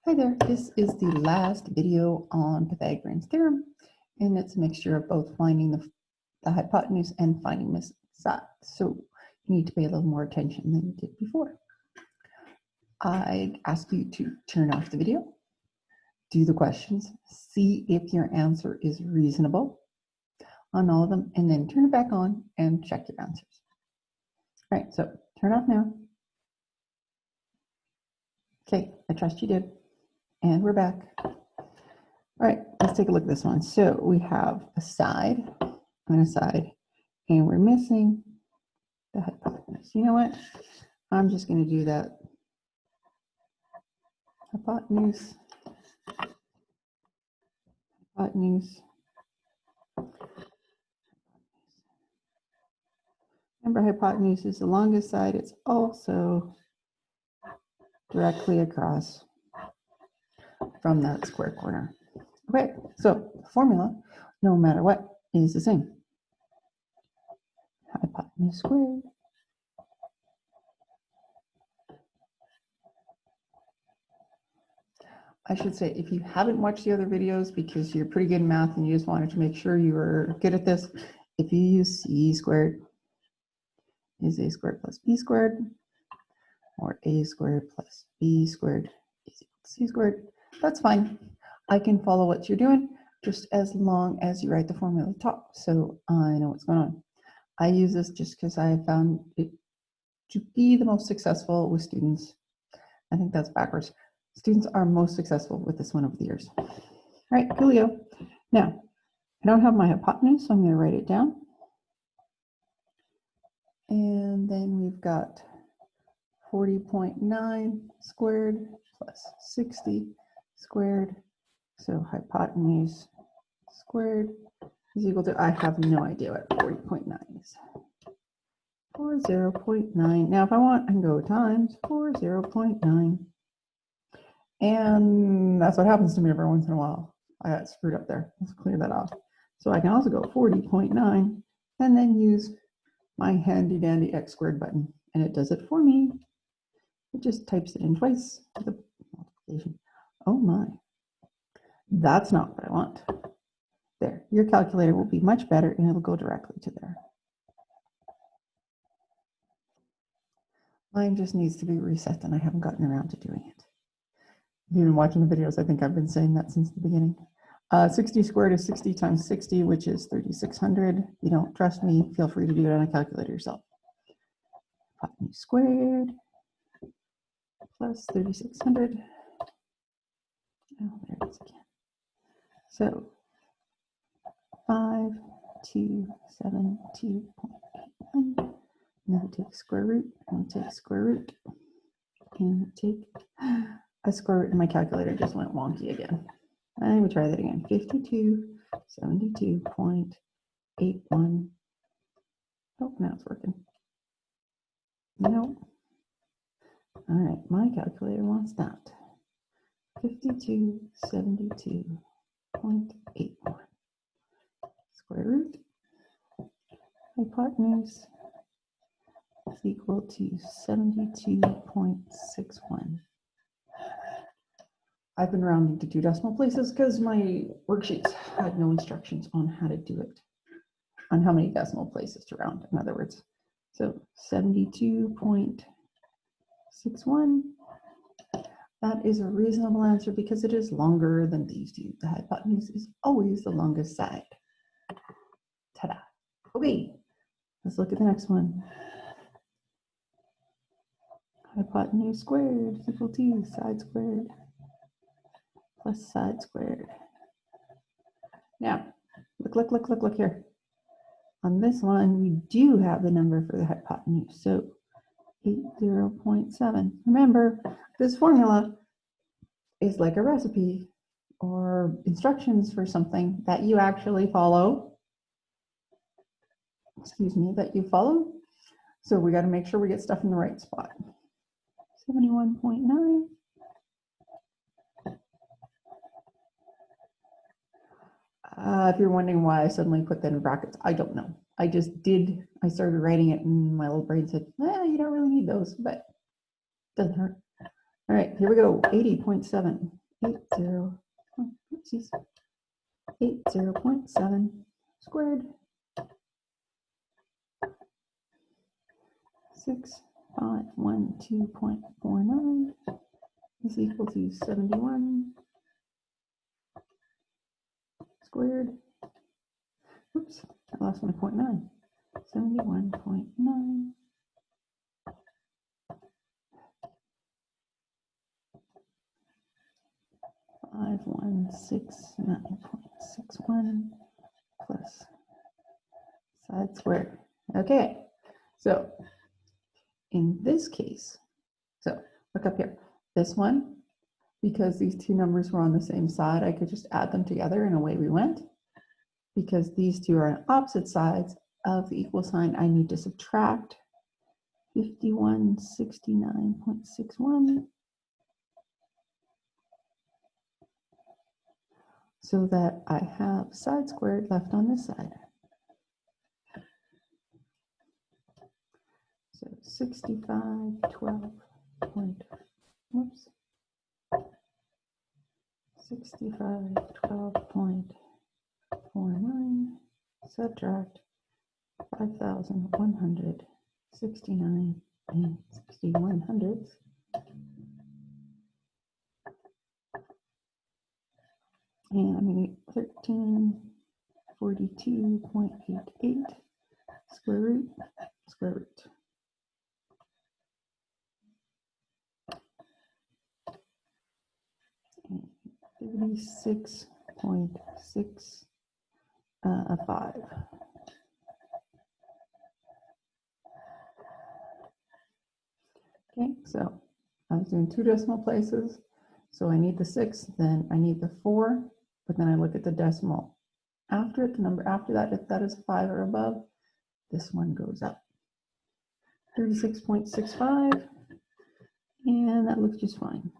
Hi there, this is the last video on Pythagorean's theorem, and it's a mixture of both finding the hypotenuse and finding missing sides. So you need to pay a little more attention than you did before. I'd ask you to turn off the video, do the questions, see if your answer is reasonable on all of them, and then turn it back on and check your answers. All right, so turn off now. Okay, I trust you did. And we're back. All right, let's take a look at this one. So we have a side and a side, and we're missing the hypotenuse. You know what? I'm just going to do that. Hypotenuse. Hypotenuse. Remember, hypotenuse is the longest side. It's also directly across from that square corner. Okay, so the formula, no matter what, is the same. Hypotenuse squared I should say, if you haven't watched the other videos because you're pretty good in math and you just wanted to make sure you were good at this, if you use c squared is a squared plus b squared, or a squared plus b squared is equal to c squared, that's fine. I can follow what you're doing just as long as you write the formula at the top, so I know what's going on. I use this just because I found it to be the most successful with students. I think that's backwards. Students are most successful with this one over the years. All right, here we go. Now, I don't have my hypotenuse, so I'm going to write it down. And then we've got 40.9 squared plus 60 squared. So hypotenuse squared is equal to, I have no idea what 40.9 is. Or 0.9. Now, if I want, I can go times 0.9. And that's what happens to me every once in a while. I got screwed up there. Let's clear that off. So I can also go 40.9 and then use my handy dandy x squared button. And it does it for me. It just types it in twice with the multiplication. Oh my. That's not what I want. There. Your calculator will be much better and it'll go directly to there. Mine just needs to be reset and I haven't gotten around to doing it. If you've been watching the videos, I think I've been saying that since the beginning. 60 squared is 60 times 60, which is 3,600. If you don't trust me, feel free to do it on a calculator yourself. Hypotenuse squared plus 3,600. Oh, there it is again. So 5,272.81. Now we take square root, and we take square root, and we take a square root, and my calculator just went wonky again. And we try that again. 5272.81. Oh, now it's working. Nope. All right, my calculator wants that. 5272.81. Square root. Hypotenuse is equal to 72.61. I've been rounding to 2 decimal places because my worksheets had no instructions on how to do it, on how many decimal places to round, in other words. So 72.61, that is a reasonable answer because it is longer than these two. The hypotenuse is always the longest side. Ta-da. Okay, let's look at the next one. Hypotenuse squared is equal to side squared plus side squared. Now, look here. On this one, we do have the number for the hypotenuse, so 80.7. Remember, this formula is like a recipe or instructions for something that you actually follow. Excuse me, that you follow. So we got to make sure we get stuff in the right spot. 71.9. If you're wondering why I suddenly put that in brackets, I don't know. I just did. I started writing it and my little brain said, you don't really need those, but it doesn't hurt. All right, here we go, 80.7. 80.7 squared 6512.49 is equal to 71 squared. Oops, I lost my 0.9. 71.9 5169.61 plus side squared. Okay, so in this case, so look up here, this one, because these two numbers were on the same side, I could just add them together and away we went. Because these two are on opposite sides of the equal sign, I need to subtract 5169.61 so that I have side squared left on this side. So 6512.49 subtract 5,169 and 61 hundredths. And I'm going to get 1342.88 square root. 36.65. Okay, so I was doing two decimal places. So I need the 6, then I need the 4, but then I look at the decimal after it, the number after that, if that is 5 or above, this one goes up. 36.65, and that looks just fine.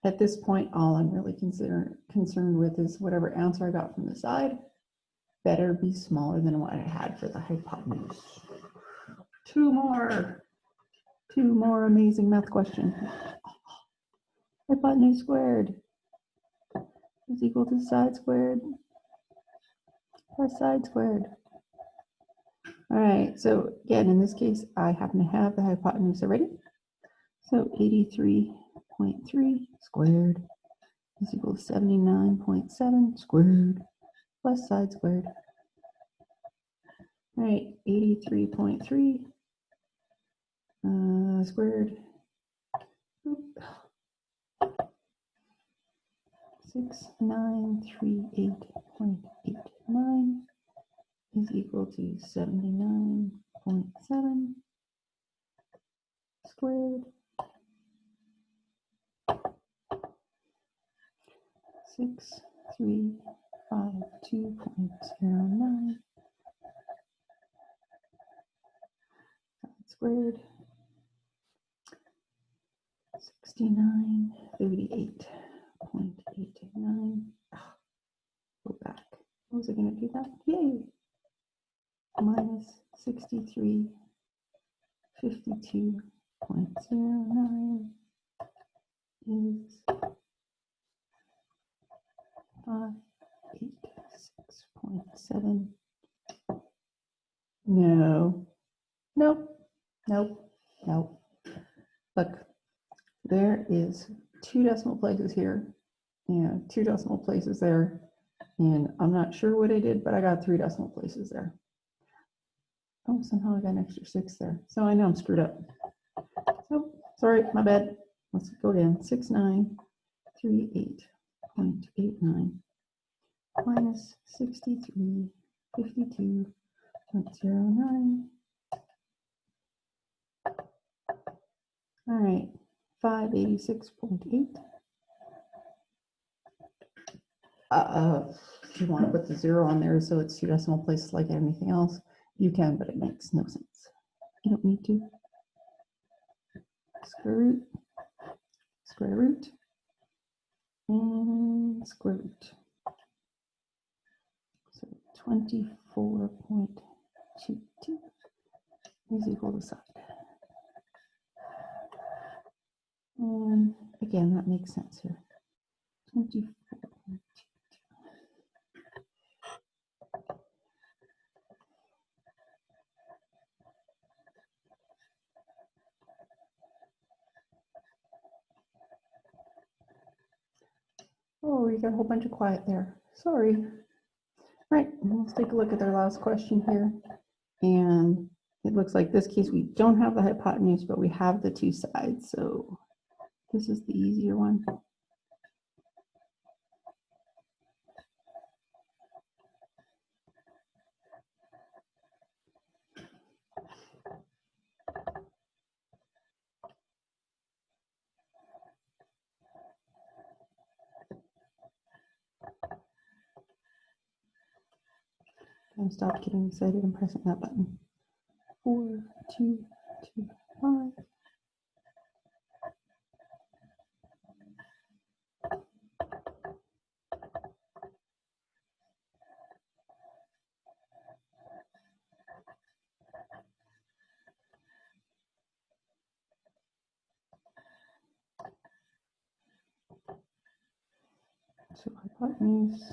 At this point, all I'm really concerned with is whatever answer I got from the side better be smaller than what I had for the hypotenuse. Two more amazing math questions. Hypotenuse squared is equal to side squared plus side squared. All right, so again, in this case, I happen to have the hypotenuse already. So 83.3 squared is equal to 79.7 squared plus side squared. All right, 83.3 squared. 6938.89 is equal to 79.7 squared. 6352.09 squared. 6938.89. Go back. What was I going to do that? Yay! Minus 6352.09 is 586.7. No. Nope. Look, there is 2 decimal places here and 2 decimal places there. And I'm not sure what I did, but I got 3 decimal places there. Oh, somehow I got an extra 6 there. So I know I'm screwed up. So sorry, my bad. Let's go again. 6938.89 minus 6352.09. All right, 586.8. If you want to put the 0 on there so it's 2 decimal places like anything else, you can, but it makes no sense. You don't need to. Square root, and square root. So 24.22 is equal to side. And again, that makes sense here. 24. Oh, you got a whole bunch of quiet there. Sorry. Right, let's take a look at their last question here. And it looks like this case we don't have the hypotenuse, but we have the two sides. So this is the easier one. And stop getting excited and pressing that button. 4, 2, 2, 5. So hypotenuse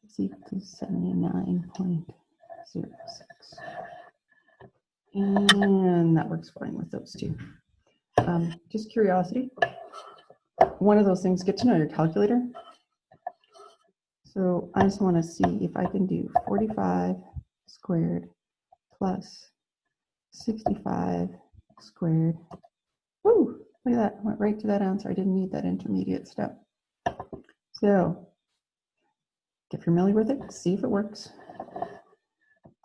is equal to 79.06. And that works fine with those two. Just curiosity, one of those things, get to know your calculator. So I just want to see if I can do 45 squared plus 65 squared. Woo, look at that, went right to that answer. I didn't need that intermediate step. So get familiar with it, see if it works.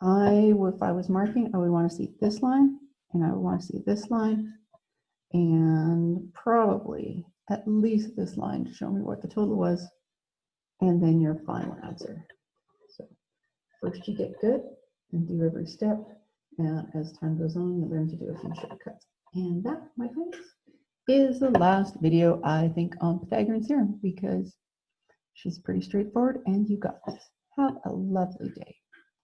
If I was marking, I would want to see this line, and I would want to see this line, and probably at least this line to show me what the total was, and then your final answer. So first you get good and do every step, and as time goes on, you learn to do a few shortcuts. And that, my friends, is the last video, I think, on Pythagorean theorem, because she's pretty straightforward and you got this. Have a lovely day.